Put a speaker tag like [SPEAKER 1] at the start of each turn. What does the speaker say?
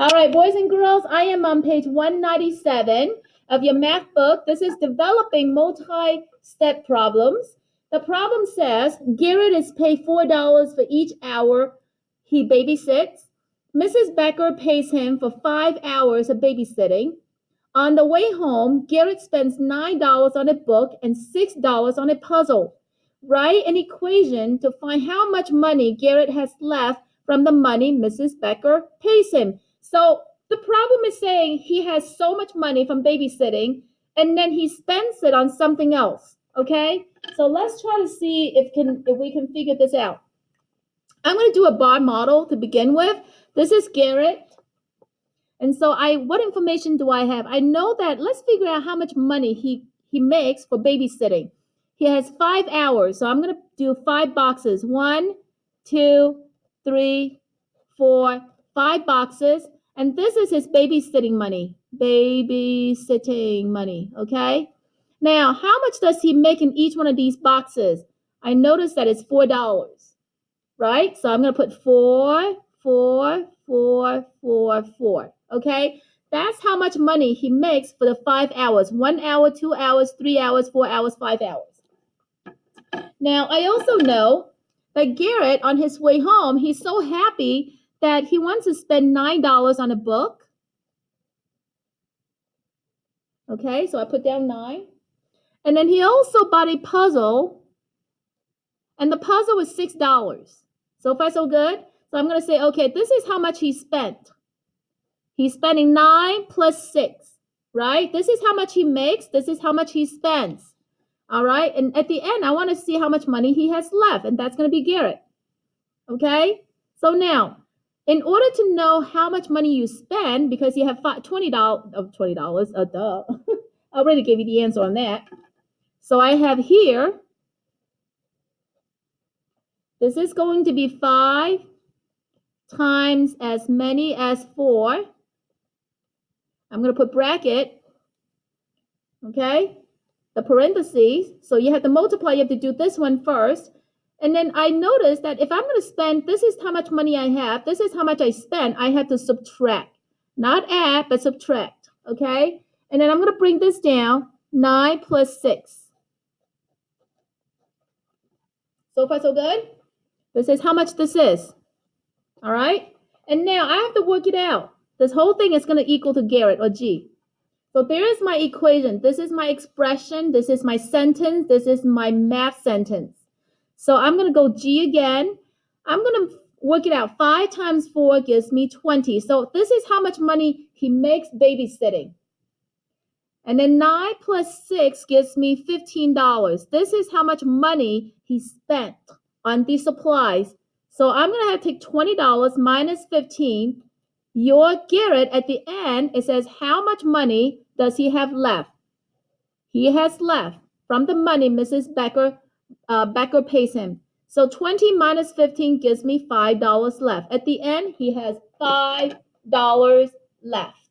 [SPEAKER 1] All right, boys and girls, I am on page 197 of your math book. This is developing multi-step problems. The problem says Garrett is paid $4 for each hour he babysits. Mrs. Becker pays him for 5 hours of babysitting. On the way home, Garrett spends $9 on a book and $6 on a puzzle. Write an equation to find how much money Garrett has left from the money Mrs. Becker pays him. So the problem is saying he has so much money from babysitting and then he spends it on something else. Okay? So let's try to see if we can figure this out. I'm going to do a bar model to begin with. This is Garrett. And so what information do I have? I know that, let's figure out how much money he makes for babysitting. He has 5 hours, so I'm going to do 5 boxes. 1, 2, 3, 4, 5 boxes. And this is his babysitting money. Babysitting money, okay? Now, how much does he make in each one of these boxes? I notice that it's $4, right? So I'm going to put 4, 4, 4, 4, 4. Okay, that's how much money he makes for the 5 hours. 1 hour, 2 hours, 3 hours, 4 hours, 5 hours. Now, I also know that Garrett, on his way home, he's so happy that he wants to spend $9 on a book. Okay, so I put down 9. And then he also bought a puzzle, and the puzzle was $6. So far, so good? So I'm going to say, okay, this is how much he spent. He's spending 9 plus 6, right? This is how much he makes. This is how much he spends, all right? And at the end, I want to see how much money he has left, and that's going to be Garrett, okay? So now, in order to know how much money you spend, because you have $20, duh. I already gave you the answer on that. So I have here, this is going to be 5 times as many as 4. I'm going to put bracket, okay, the parentheses. So you have to multiply, you have to do this one first. And then I noticed that if I'm going to spend, this is how much money I have, this is how much I spend, I have to subtract. Not add, but subtract, okay? And then I'm going to bring this down, 9 plus 6. So far, so good? This is how much this is, all right? And now I have to work it out. This whole thing is going to equal to Garrett, or G. So there is my equation. This is my expression. This is my sentence. This is my math sentence. So I'm going to go G again. I'm going to work it out. 5 times 4 gives me 20. So this is how much money he makes babysitting. And then 9 plus 6 gives me $15. This is how much money he spent on these supplies. So I'm going to have to take $20 minus 15. Your Garrett, at the end, it says how much money does he have left? He has left from the money Mrs. Becker pays him. So 20 minus 15 gives me $5 left. At the end, he has $5 left.